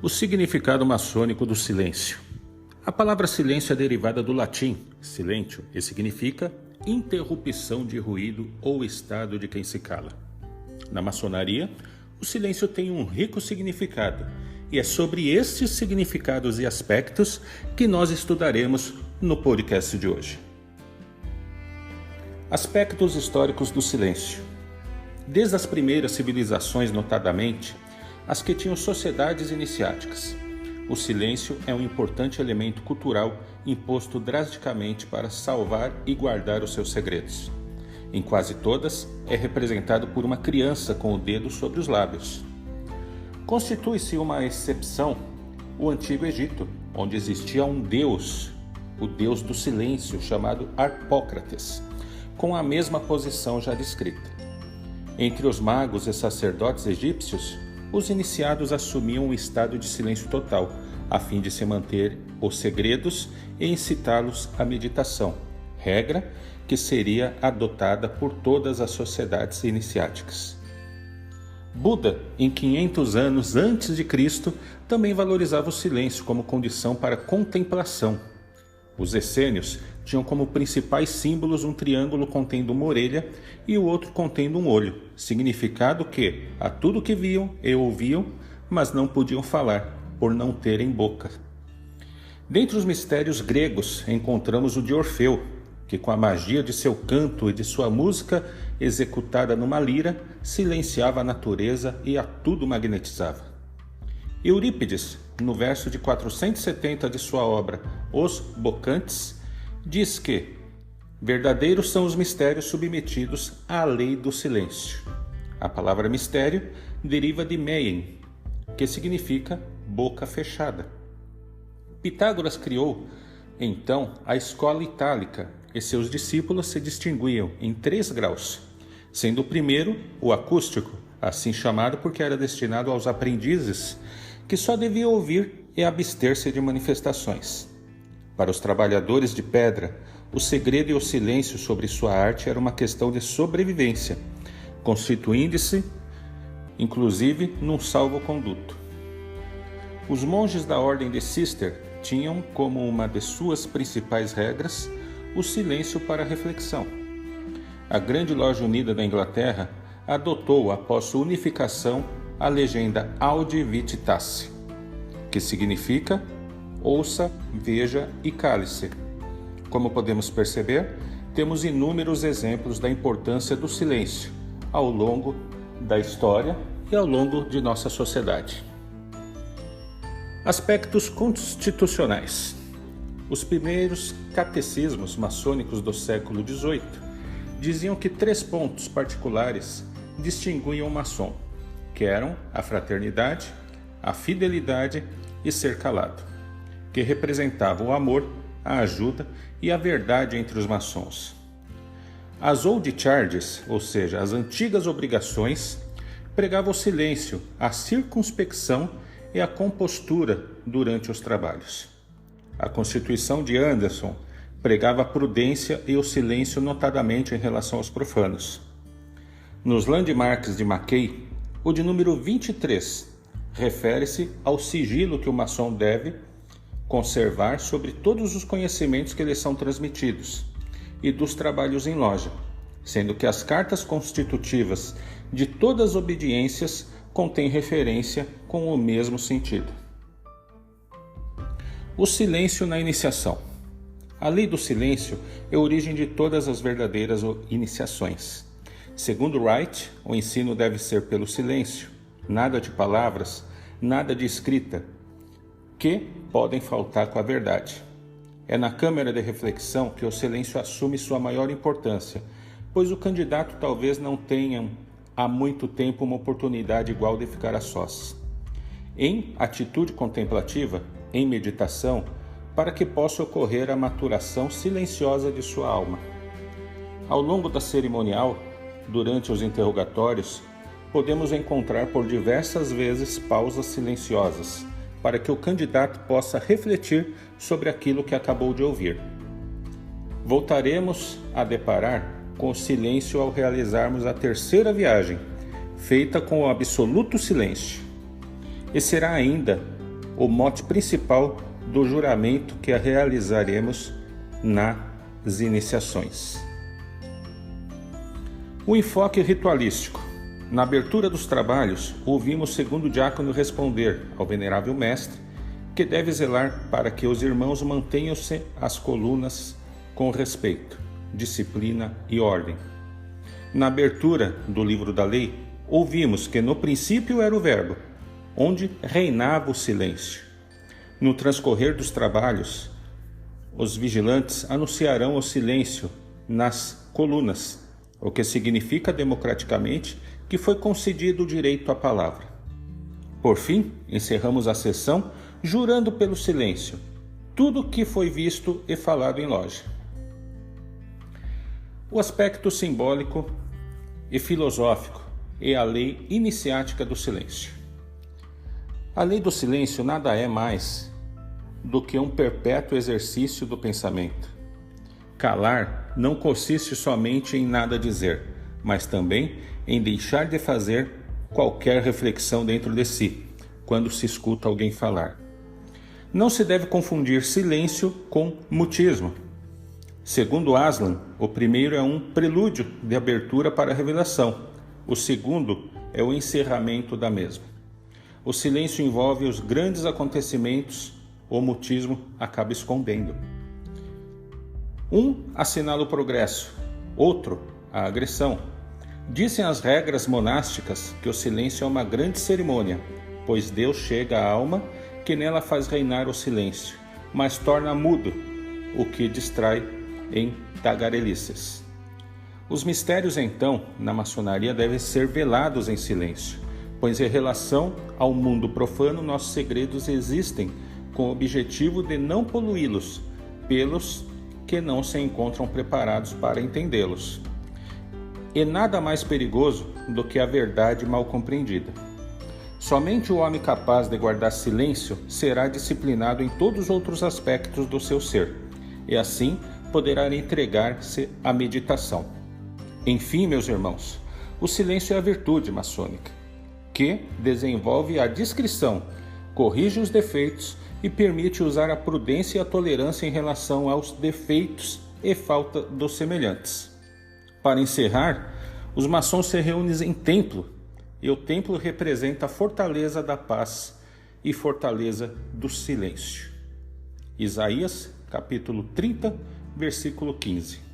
O significado maçônico do silêncio. A palavra silêncio é derivada do latim silentio e significa interrupção de ruído ou estado de quem se cala. Na maçonaria, o silêncio tem um rico significado e é sobre estes significados e aspectos que nós estudaremos no podcast de hoje. Aspectos históricos do silêncio. Desde as primeiras civilizações, notadamente, as que tinham sociedades iniciáticas, o silêncio é um importante elemento cultural imposto drasticamente para salvar e guardar os seus segredos. Em quase todas, é representado por uma criança com o dedo sobre os lábios. Constitui-se uma exceção o Antigo Egito, onde existia um deus, o deus do silêncio, chamado Harpócrates, com a mesma posição já descrita. Entre os magos e sacerdotes egípcios, os iniciados assumiam um estado de silêncio total, a fim de se manter os segredos e incitá-los à meditação, regra que seria adotada por todas as sociedades iniciáticas. Buda, em 500 anos antes de Cristo, também valorizava o silêncio como condição para contemplação. Os essênios tinham como principais símbolos um triângulo contendo uma orelha e o outro contendo um olho, significado que a tudo que viam e ouviam, mas não podiam falar, por não terem boca. Dentre os mistérios gregos, encontramos o de Orfeu, que com a magia de seu canto e de sua música executada numa lira, silenciava a natureza e a tudo magnetizava. Eurípides, no verso de 470 de sua obra Os Bocantes, diz que verdadeiros são os mistérios submetidos à lei do silêncio. A palavra mistério deriva de meien, que significa boca fechada. Pitágoras criou, então, a escola itálica, e seus discípulos se distinguiam em 3 graus, sendo o primeiro o acústico, assim chamado porque era destinado aos aprendizes que só deviam ouvir e abster-se de manifestações. Para os trabalhadores de pedra, o segredo e o silêncio sobre sua arte era uma questão de sobrevivência, constituindo-se, inclusive, num salvo-conduto. Os monges da ordem de Cister tinham como uma de suas principais regras o silêncio para a reflexão. A Grande Loja Unida da Inglaterra adotou, após sua unificação, a legenda Audi Vititasse, que significa ouça, veja e cale-se. Como podemos perceber, temos inúmeros exemplos da importância do silêncio ao longo da história e ao longo de nossa sociedade. Aspectos constitucionais. Os primeiros catecismos maçônicos do século XVIII diziam que 3 pontos particulares distinguiam o maçom, que eram a fraternidade, a fidelidade e ser calado, que representavam o amor, a ajuda e a verdade entre os maçons. As old charges, ou seja, as antigas obrigações, pregavam o silêncio, a circunspecção e a compostura durante os trabalhos. A Constituição de Anderson pregava a prudência e o silêncio, notadamente em relação aos profanos. Nos landmarks de Mackay, o de número 23 refere-se ao sigilo que o maçom deve conservar sobre todos os conhecimentos que lhe são transmitidos e dos trabalhos em loja, sendo que as cartas constitutivas de todas as obediências contêm referência com o mesmo sentido. O silêncio na iniciação. A lei do silêncio é a origem de todas as verdadeiras iniciações. Segundo Wright, o ensino deve ser pelo silêncio, nada de palavras, nada de escrita, que podem faltar com a verdade. É na câmara de reflexão que o silêncio assume sua maior importância, pois o candidato talvez não tenha há muito tempo uma oportunidade igual de ficar a sós. Em atitude contemplativa, em meditação, para que possa ocorrer a maturação silenciosa de sua alma. Ao longo da cerimonial, durante os interrogatórios, podemos encontrar por diversas vezes pausas silenciosas, para que o candidato possa refletir sobre aquilo que acabou de ouvir. Voltaremos a deparar com o silêncio ao realizarmos a 3ª viagem, feita com o absoluto silêncio. E será ainda o mote principal do juramento que realizaremos nas iniciações. O enfoque ritualístico. Na abertura dos trabalhos, ouvimos o segundo diácono responder ao venerável mestre que deve zelar para que os irmãos mantenham-se as colunas com respeito, disciplina e ordem. Na abertura do livro da lei, ouvimos que no princípio era o Verbo, onde reinava o silêncio. No transcorrer dos trabalhos, os vigilantes anunciarão o silêncio nas colunas, o que significa democraticamente que foi concedido o direito à palavra. Por fim, encerramos a sessão jurando pelo silêncio tudo o que foi visto e falado em loja. O aspecto simbólico e filosófico é a lei iniciática do silêncio. A lei do silêncio nada é mais do que um perpétuo exercício do pensamento. Calar não consiste somente em nada dizer, mas também em deixar de fazer qualquer reflexão dentro de si, quando se escuta alguém falar. Não se deve confundir silêncio com mutismo. Segundo Aslan, o primeiro é um prelúdio de abertura para a revelação, o segundo é o encerramento da mesma. O silêncio envolve os grandes acontecimentos, o mutismo acaba escondendo. Um assinala o progresso, outro a agressão. Dizem as regras monásticas que o silêncio é uma grande cerimônia, pois Deus chega à alma que nela faz reinar o silêncio, mas torna mudo o que distrai em tagarelices. Os mistérios, então, na maçonaria devem ser velados em silêncio, pois em relação ao mundo profano nossos segredos existem com o objetivo de não poluí-los pelos que não se encontram preparados para entendê-los. E nada mais perigoso do que a verdade mal compreendida. Somente o homem capaz de guardar silêncio será disciplinado em todos os outros aspectos do seu ser, e assim poderá entregar-se à meditação. Enfim, meus irmãos, o silêncio é a virtude maçônica, que desenvolve a discrição, corrige os defeitos e permite usar a prudência e a tolerância em relação aos defeitos e falta dos semelhantes. Para encerrar, os maçons se reúnem em templo, e o templo representa a fortaleza da paz e fortaleza do silêncio. Isaías, capítulo 30, versículo 15.